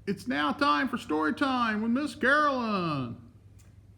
It's now time for story time with Miss Carolyn.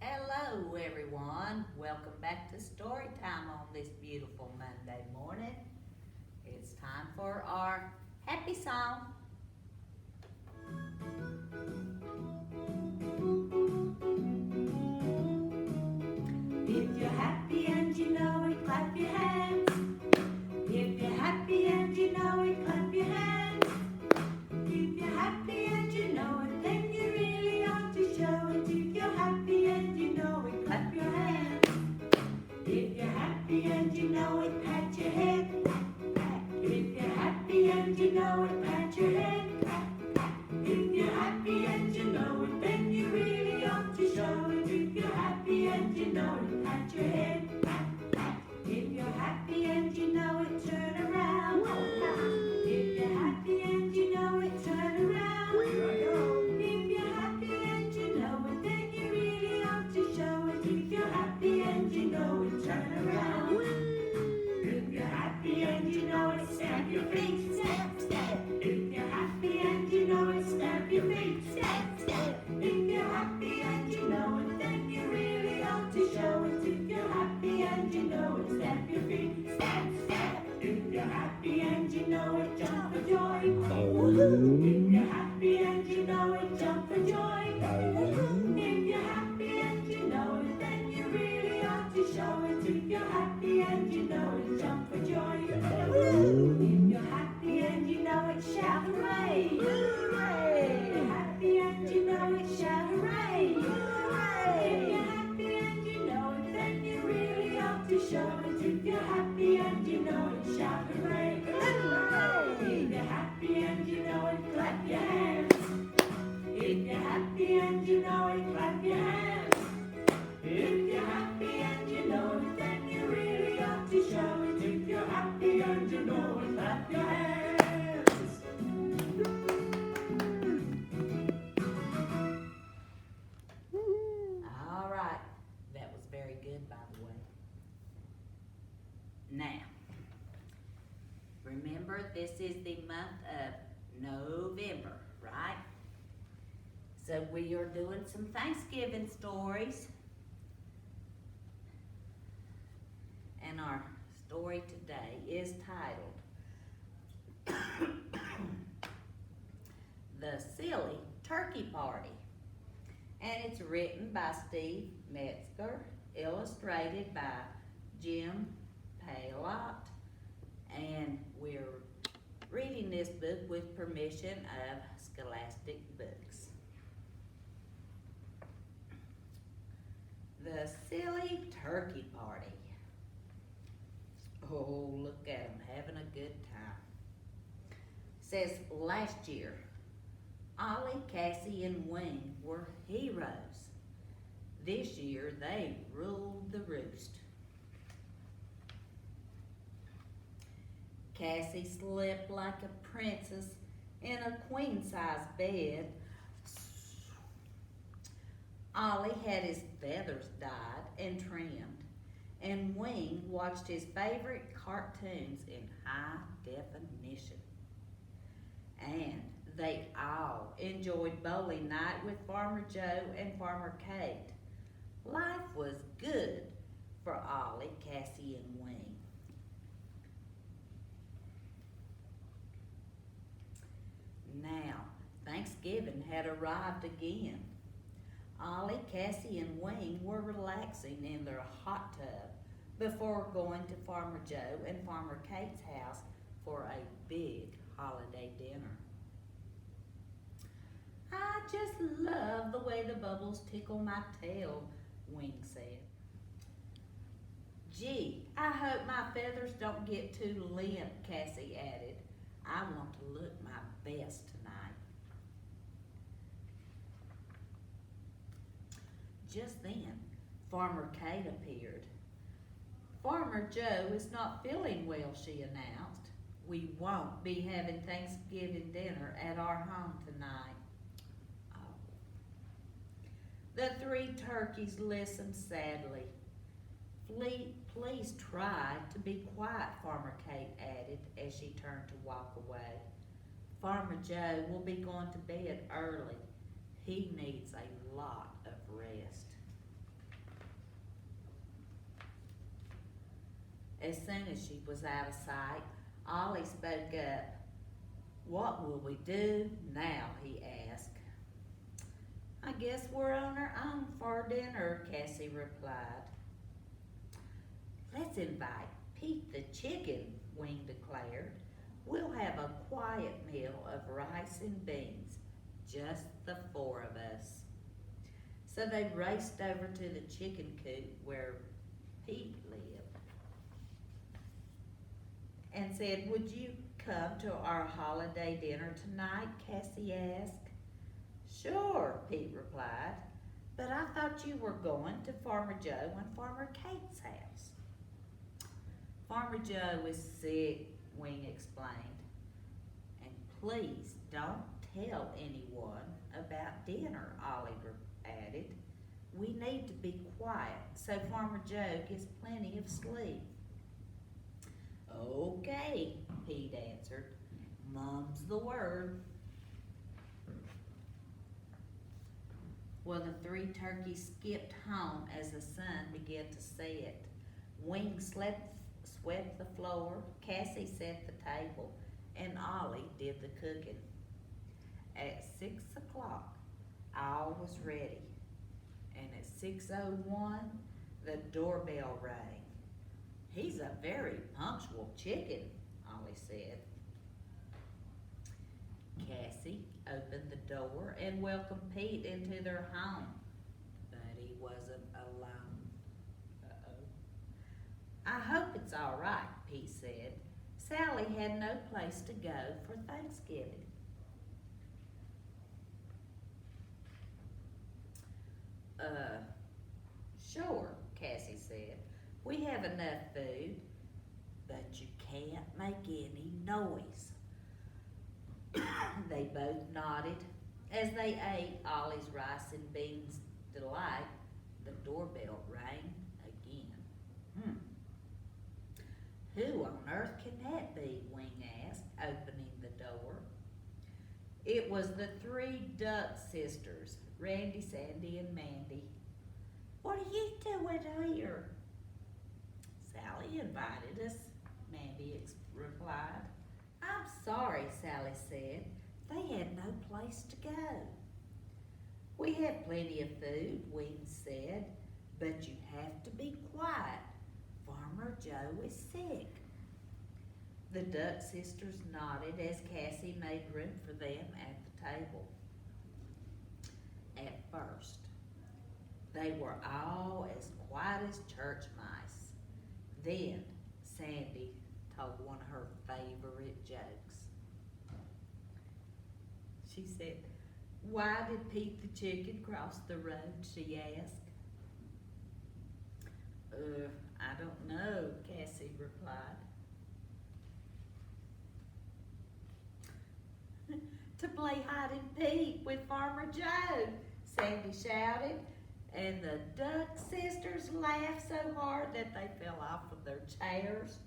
Hello, everyone. Welcome back to Storytime on this beautiful Monday morning. It's time for our happy song. If you're happy and you know it, clap your hands. If you're happy and you know it, clap your hands. If you're happy and you know it, then you really ought to show it. If you're happy and you know it, clap your hands. If you're happy and you know it, pat your head. If you're happy and you know it, pat your head. If you're happy and you know it, then you really ought to show it. If you're happy and you know it, pat your head. If you're happy and you know it, turn around. If you're happy and you know it, turn around. If you're happy and you know it, then you really ought to show it. If you're happy and you know it, turn around. If you're happy and you know it, stamp your feet, stamp, stamp. If you're happy and you know it, stamp your feet, stamp, stamp. If you're happy and you know it, then you really ought to show it. If you're happy and you know it, stamp your feet, stamp, stamp. If you're happy and you know it, jump for joy. If you're happy and you know it, jump for joy. If you're happy and you know it, then you really ought to show it. If you're happy and you know it, jump for joy. If you're happy and you know it, shout hooray! Hooray! If you're happy and you know it, shout hooray! Hooray! If you're happy and you know it, then you really ought to show it. If you're happy and you know it, shout hooray! Hooray! If you're happy and you know it, clap your hands. If you're happy and you know it, clap your hands. If you're happy and you know it, then you really ought to show it. If you're happy and you know it, clap your hands. All right, that was very good, by the way. Now, remember this is the month of November, right? So we are doing some Thanksgiving stories. And our story today is titled The Silly Turkey Party. And it's written by Steve Metzger, illustrated by Jim Paylott. And we're reading this book with permission of Scholastic Books. The Silly Turkey Party. Oh, look at them having a good time. Says last year, Ollie, Cassie, and Wing were heroes. This year, they ruled the roost. Cassie slept like a princess in a queen-size bed. Ollie had his feathers dyed and trimmed, and Wing watched his favorite cartoons in high definition. And they all enjoyed bowling night with Farmer Joe and Farmer Kate. Life was good for Ollie, Cassie, and Wing. Now, Thanksgiving had arrived again. Ollie, Cassie, and Wing were relaxing in their hot tub before going to Farmer Joe and Farmer Kate's house for a big holiday dinner. I just love the way the bubbles tickle my tail, Wing said. Gee, I hope my feathers don't get too limp, Cassie added. I want to look my best tonight. Just then, Farmer Kate appeared. Farmer Joe is not feeling well, she announced. We won't be having Thanksgiving dinner at our home tonight. Oh. The three turkeys listened sadly. Please try to be quiet, Farmer Kate added as she turned to walk away. Farmer Joe will be going to bed early. He needs a lot of rest. As soon as she was out of sight, Ollie spoke up. "What will we do now?" he asked. "I guess we're on our own for dinner," Cassie replied. "Let's invite Pete the chicken," Wing declared. "We'll have a quiet meal of rice and beans, just the four of us." So they raced over to the chicken coop where Pete lived and said, "Would you come to our holiday dinner tonight?" Cassie asked. "Sure," Pete replied, "but I thought you were going to Farmer Joe and Farmer Kate's house." "Farmer Joe is sick," Wing explained. "And please don't tell anyone about dinner," Ollie added. "We need to be quiet so Farmer Joe gets plenty of sleep." "Okay," Pete answered. "Mum's the word." Well, the three turkeys skipped home as the sun began to set. Wing swept the floor, Cassie set the table, and Ollie did the cooking. At 6 o'clock, all was ready, and at 6:01, the doorbell rang. "He's a very punctual chicken," Ollie said. Cassie opened the door and welcomed Pete into their home, but he wasn't alone. Uh-oh. "I hope it's all right," Pete said. "Sally had no place to go for Thanksgiving." Sure," Cassie said. "We have enough food, but you can't make any noise." They both nodded. As they ate Ollie's rice and beans delight, the doorbell rang again. "Who on earth can that be?" Wing asked, opening the door. It was the three Duck sisters, Randy, Sandy, and Mandy. "What are you doing here?" "Sally invited us," Mandy replied. "I'm sorry," Sally said. "They had no place to go." "We have plenty of food," Wing said, "but you have to be quiet. Farmer Joe is sick." The Duck sisters nodded as Cassie made room for them at the table. At first, they were all as quiet as church mice. Then Sandy told one of her favorite jokes. She said, "Why did Pete the chicken cross the road?" she asked. I don't know," Cassie replied. "To play hide and peek with Farmer Joe," Sandy shouted, and the Duck sisters laughed so hard that they fell off of their chairs.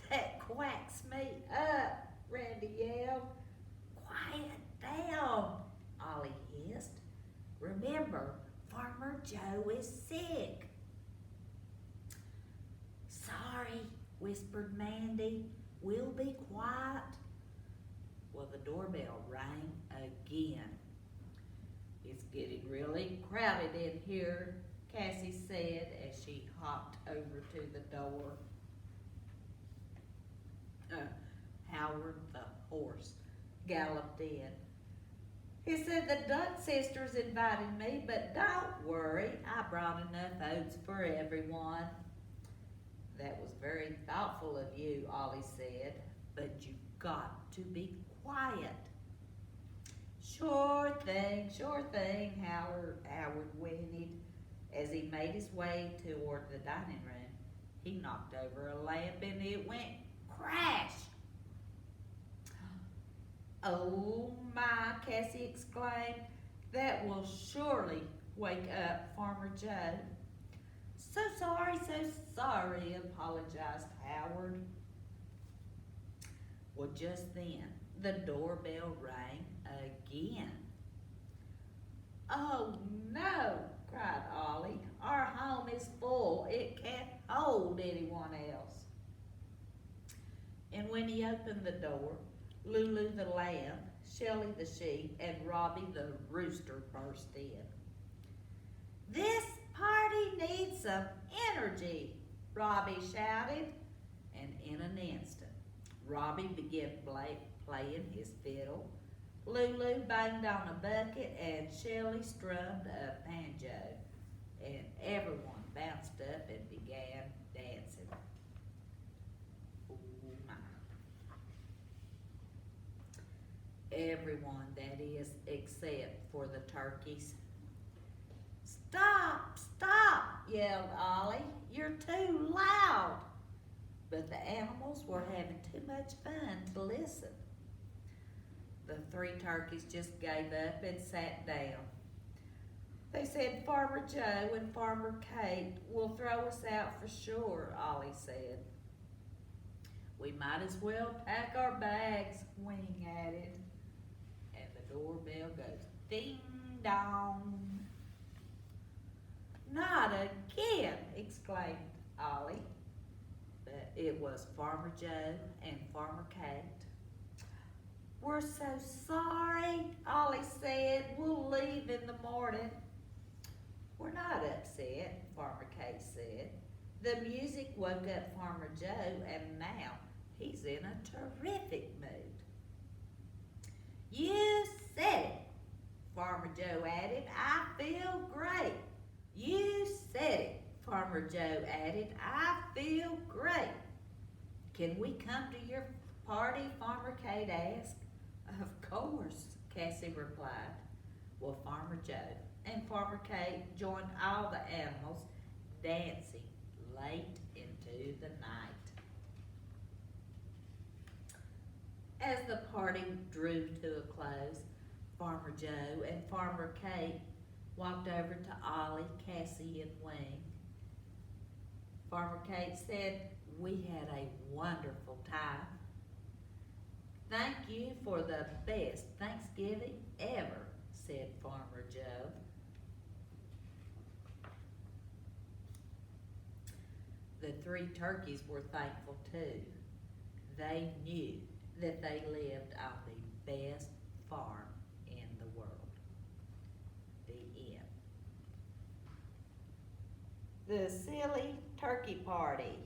"That quacks me up," Randy yelled. "Quiet down," Ollie hissed. "Remember, Farmer Joe is sick." "Sorry," whispered Mandy. "We'll be quiet." Well, the doorbell rang again. "It's getting really crowded in here," Cassie said as she hopped over to the door. Howard the horse galloped in. He said, "The Duck sisters invited me, but don't worry, I brought enough oats for everyone." "That was very thoughtful of you," Ollie said, "but you've got to be quiet." Sure thing," Howard whinnied. As he made his way toward the dining room, he knocked over a lamp and it went crash. "Oh my," Cassie exclaimed. "That will surely wake up Farmer Joe." So sorry," apologized Howard. Well, just then, The doorbell rang again. "Oh no," cried Ollie. "Our home is full. It can't hold anyone else." And when he opened the door, Lulu the lamb, Shelley the sheep, and Robbie the rooster burst in. "This party needs some energy," Robbie shouted. And in an instant, Robbie began playing his fiddle, Lulu banged on a bucket, and Shelley strummed a banjo, and everyone bounced up and began dancing. Oh my. Everyone, that is, except for the turkeys. "Stop, stop," yelled Ollie. "You're too loud." But the animals were having too much fun to listen. The three turkeys just gave up and sat down. They said, "Farmer Joe and Farmer Kate will throw us out for sure," Ollie said. "We might as well pack our bags," Wing added. And the doorbell goes ding dong. "Not again," exclaimed Ollie. But it was Farmer Joe and Farmer Kate. "We're so sorry," Ollie said. "We'll leave in the morning." "We're not upset," Farmer Kate said. "The music woke up Farmer Joe, and now he's in a terrific mood." "You said it," Farmer Joe added. "I feel great." "You said it," Farmer Joe added. "I feel great." "Can we come to your party?" Farmer Kate asked. "Of course," Cassie replied. Well, Farmer Joe and Farmer Kate joined all the animals dancing late into the night. As the party drew to a close, Farmer Joe and Farmer Kate walked over to Ollie, Cassie, and Wing. Farmer Kate said, "We had a wonderful time." "Thank you for the best Thanksgiving ever," said Farmer Joe. The three turkeys were thankful too. They knew that they lived on the best farm in the world. The end. The Silly Turkey Party.